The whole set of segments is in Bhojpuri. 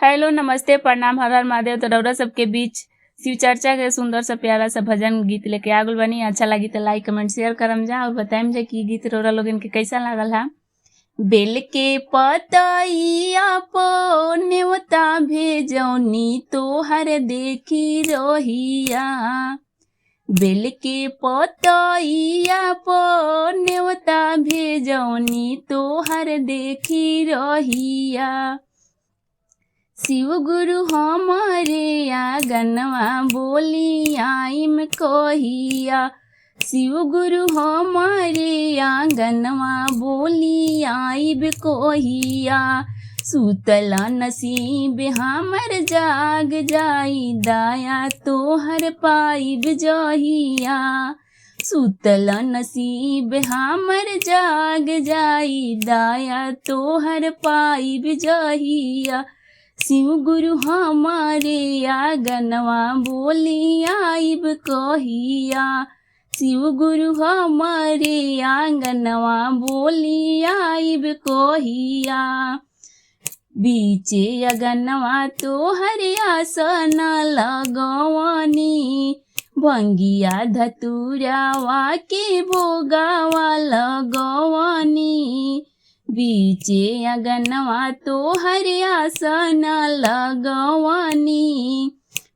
हेलो, नमस्ते, प्रणाम, हर हर महादेव। तो रउरा सबके बीच शिव चर्चा के सुंदर सा प्यारा सा भजन गीत लेके आगुल बनी। अच्छा लगी तो लाइक कमेंट शेयर करम जा और बताएम जा कि गीत रउरा लोगन के कैसा लागल हा। बेल के पतइया पो नेवता भेजौनी तोहर देखी रोहिया। बेल के पतइया पो नेवता भेजौनी तोहर देखी रोहिया। शिव गुरु हमारे आंगनवा बोली आइम कोहिया। शिव गुरु हमारे आंगनवा बोली आइब कोहिया। सुतल नसीब हमर जाग जाई दाया तोहर पाइब जहिया। सुतल नसीब हमर जाग जाई दाया तोहर पाइब जहिया। शिव गुरु हमारे आंगनवा बोली आइब कहिया। शिव गुरु हमारे आंगनवा बोली आइब कहिया। बीचे अगनवा तोहर आसन लगवनी। भंगिया धतुरावा के भोगावा लगवनी। बीचे अगनवा तोहर आसन लगवनी।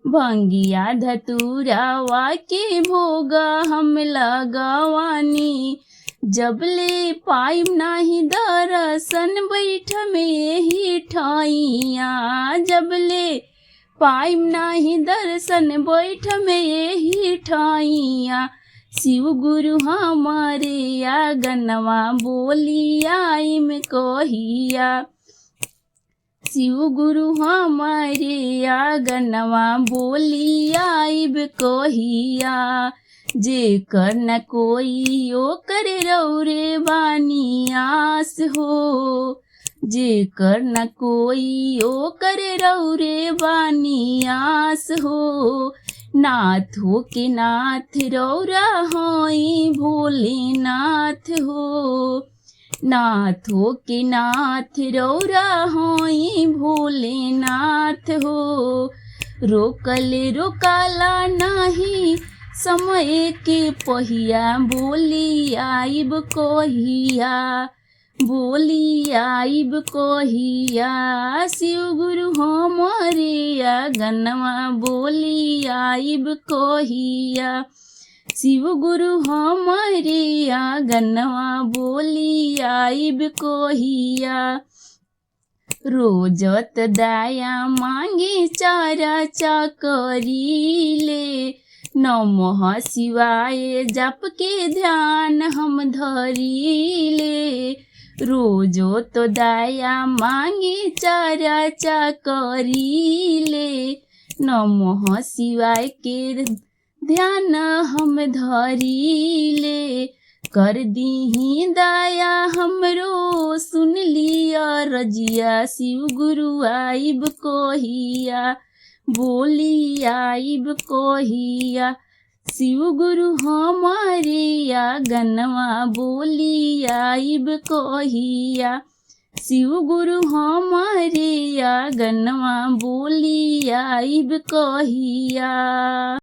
भंगिया धतुरावा के भोग हम लगवनी। जबले पाइब नाही दर्शन बैठ में ही ठैया। जबले पाइब नाही दर्शन बैठ में ही ठैया। शिव गुरु हमारे आंगनवा बोली आइम कहिया। शिव गुरु हमारे आंगनवा बोली आइब कहिया। जेकर न कोई ओकर रौरे बानी आस हो। जेकर न कोई ओकर रौरे बानी आस हो। नाथ हो के नाथ रौरा होई भोलेनाथ हो। नाथ हो के नाथ रौरा होई भोलेनाथ हो। रोकल रोकाला नाही समय के पहिया। बोली आइब कहिया। बोली आइब कहिया। शिव गुरु हमारे आंगनवा बोली आइब कहिया। शिव गुरु हमारे आंगनवा बोली आइब कहिया। रोजत दाया मांगे चारा चाकरीले। नमः शिवाय जप के ध्यान हम धरीले। रोजो तो दाया मांगे चारा चाकरीले। नमः शिवाय के ध्यान हम धरीले। कर दीही दाया हमरो सुन लिया रजिया। शिव गुरु आइब कहिया। बोली आइब कहिया। शिव गुरु हमारे आंगनवा बोली आइब कहिया। शिव गुरु हमारे आंगनवा बोली आइब कहिया।